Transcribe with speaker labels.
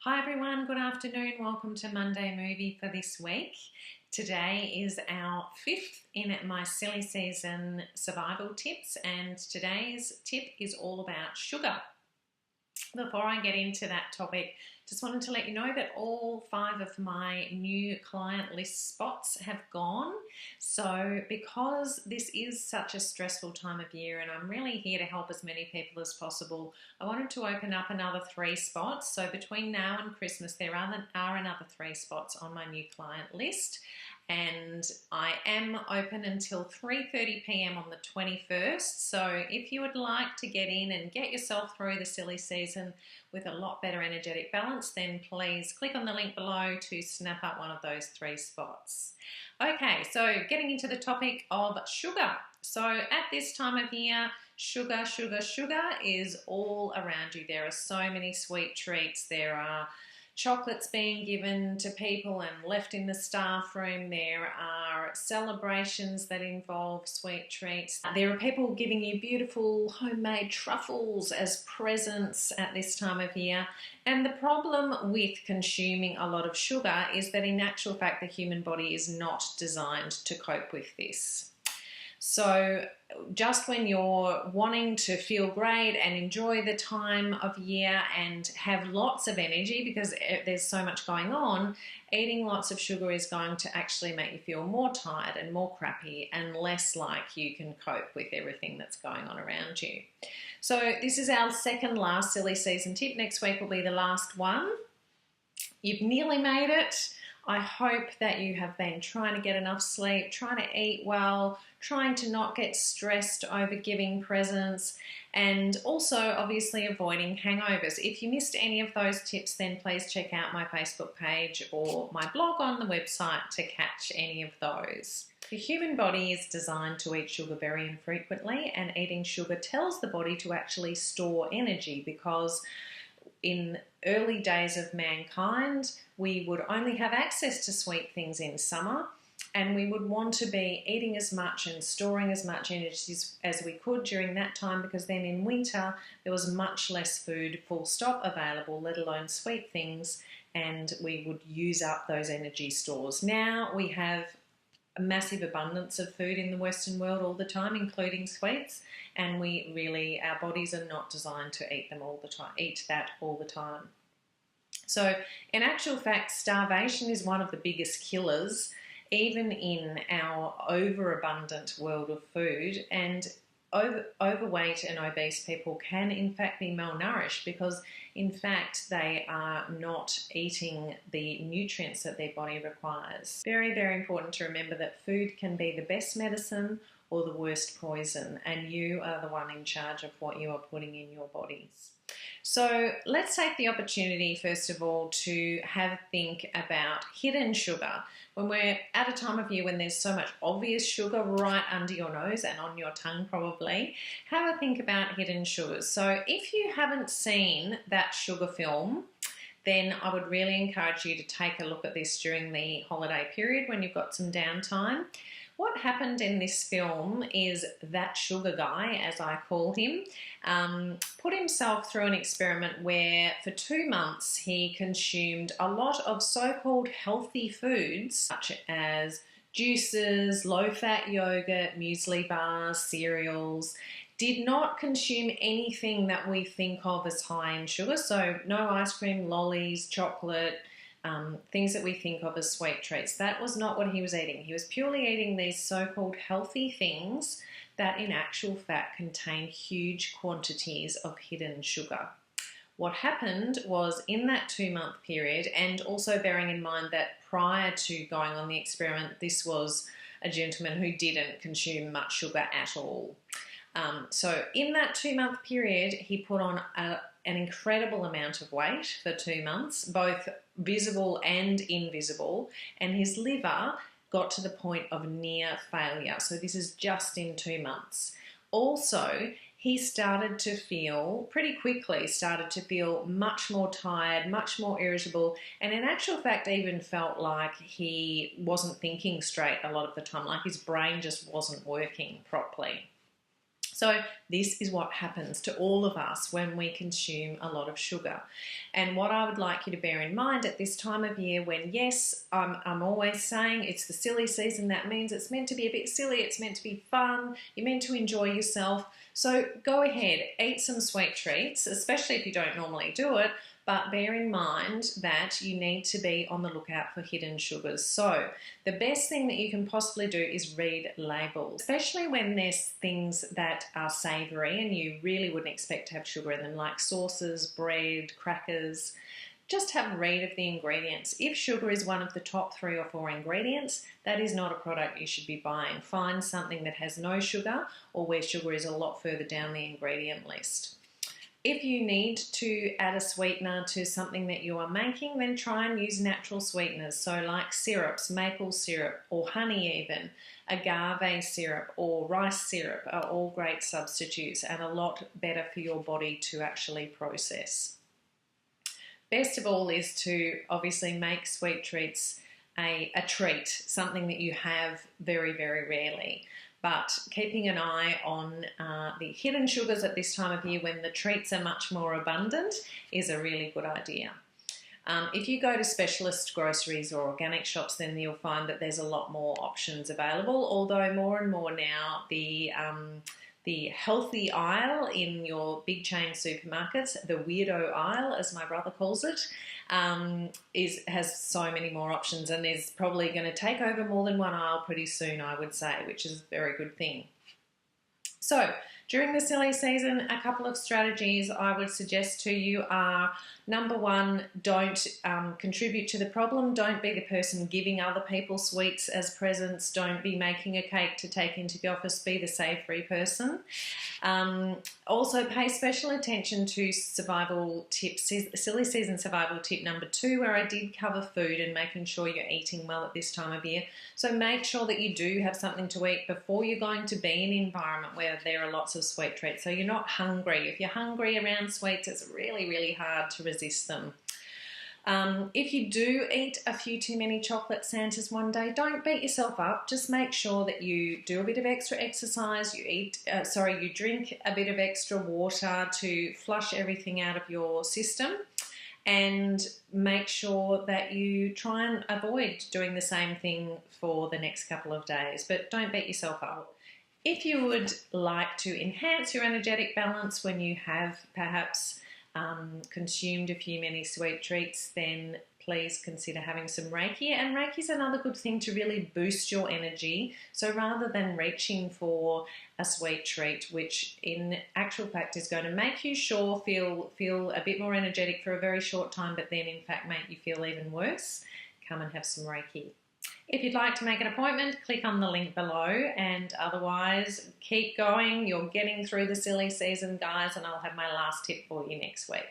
Speaker 1: Hi everyone, good afternoon. Welcome to Monday Movie for this week. Today is our fifth in my silly season survival tips, and today's tip is all about sugar. Before I get into that topic, just wanted to let you know that all 5 of my new client list spots have gone. So because this is such a stressful time of year and I'm really here to help as many people as possible, I wanted to open up another 3 spots. So between now and Christmas, there are another 3 spots on my new client list. And I am open until 3:30 p.m. on the 21st. So if you would like to get in and get yourself through the silly season with a lot better energetic balance, then please click on the link below to snap up one of those 3 spots. Okay, so getting into the topic of sugar. So at this time of year, sugar is all around you. There are so many sweet treats. There are chocolates being given to people and left in the staff room. There are celebrations that involve sweet treats. There are people giving you beautiful homemade truffles as presents at this time of year. And the problem with consuming a lot of sugar is that in actual fact the human body is not designed to cope with this. So just when you're wanting to feel great and enjoy the time of year and have lots of energy because there's so much going on, eating lots of sugar is going to actually make you feel more tired and more crappy and less like you can cope with everything that's going on around you. So this is our second last silly season tip. Next week will be the last one. You've nearly made it. I hope that you have been trying to get enough sleep, trying to eat well, trying to not get stressed over giving presents, and also obviously avoiding hangovers. If you missed any of those tips, then please check out my Facebook page or my blog on the website to catch any of those. The human body is designed to eat sugar very infrequently, and eating sugar tells the body to actually store energy because in early days of mankind, we would only have access to sweet things in summer, and we would want to be eating as much and storing as much energy as we could during that time, because then in winter there was much less food, full stop, available, let alone sweet things, and we would use up those energy stores. Now we have a massive abundance of food in the Western world all the time, including sweets, and our bodies are not designed to eat that all the time. So in actual fact, starvation is one of the biggest killers, even in our overabundant world of food, and overweight and obese people can in fact be malnourished because in fact they are not eating the nutrients that their body requires. Very, very important to remember that food can be the best medicine or the worst poison, and you are the one in charge of what you are putting in your bodies. So let's take the opportunity first of all to have a think about hidden sugar. When we're at a time of year when there's so much obvious sugar right under your nose and on your tongue probably, have a think about hidden sugars. So if you haven't seen that sugar film, then I would really encourage you to take a look at this during the holiday period when you've got some downtime. What happened in this film is that sugar guy, as I call him, put himself through an experiment where for 2 months he consumed a lot of so-called healthy foods such as juices, low-fat yogurt, muesli bars, cereals, did not consume anything that we think of as high in sugar, so no ice cream, lollies, chocolate, things that we think of as sweet treats. That was not what he was eating. He was purely eating these so-called healthy things that in actual fact contain huge quantities of hidden sugar. What happened was in that 2-month period, and also bearing in mind that prior to going on the experiment, this was a gentleman who didn't consume much sugar at all. So in that 2-month period, he put on an incredible amount of weight for 2 months, both visible and invisible, and his liver got to the point of near failure. So this is just in 2 months. Also, he pretty quickly started to feel much more tired, much more irritable, and in actual fact even felt like he wasn't thinking straight a lot of the time, like his brain just wasn't working properly. So this is what happens to all of us when we consume a lot of sugar. And what I would like you to bear in mind at this time of year when, yes, I'm always saying it's the silly season, that means it's meant to be a bit silly, it's meant to be fun, you're meant to enjoy yourself. So go ahead, eat some sweet treats, especially if you don't normally do it, but bear in mind that you need to be on the lookout for hidden sugars. So the best thing that you can possibly do is read labels, especially when there's things that are savoury and you really wouldn't expect to have sugar in them, like sauces, bread, crackers. Just have a read of the ingredients. If sugar is one of the top 3 or 4 ingredients, that is not a product you should be buying. Find something that has no sugar or where sugar is a lot further down the ingredient list. If you need to add a sweetener to something that you are making, then try and use natural sweeteners. So like syrups, maple syrup or honey even, agave syrup or rice syrup are all great substitutes and a lot better for your body to actually process. Best of all is to obviously make sweet treats a treat, something that you have very, very rarely. But keeping an eye on the hidden sugars at this time of year when the treats are much more abundant is a really good idea. If you go to specialist groceries or organic shops, then you'll find that there's a lot more options available, although more and more now the healthy aisle in your big chain supermarkets, the weirdo aisle as my brother calls it, has so many more options and is probably going to take over more than one aisle pretty soon, I would say, which is a very good thing. So during the silly season, a couple of strategies I would suggest to you are, number 1, don't contribute to the problem. Don't be the person giving other people sweets as presents. Don't be making a cake to take into the office. Be the savory person. Also pay special attention to survival tips, silly season survival tip number 2, where I did cover food and making sure you're eating well at this time of year. So make sure that you do have something to eat before you're going to be in an environment where there are lots of sweet treats. So you're not hungry. If you're hungry around sweets, it's really, really hard to resist them. If you do eat a few too many chocolate Santas one day, don't beat yourself up. Just make sure that you do a bit of extra exercise, you drink a bit of extra water to flush everything out of your system, and make sure that you try and avoid doing the same thing for the next couple of days, but don't beat yourself up. If you would like to enhance your energetic balance when you have perhaps consumed a few many sweet treats, then please consider having some Reiki. And Reiki is another good thing to really boost your energy. So rather than reaching for a sweet treat, which in actual fact is going to make you feel a bit more energetic for a very short time, but then in fact make you feel even worse, come and have some Reiki. If you'd like to make an appointment, click on the link below, and otherwise keep going. You're getting through the silly season, guys, and I'll have my last tip for you next week.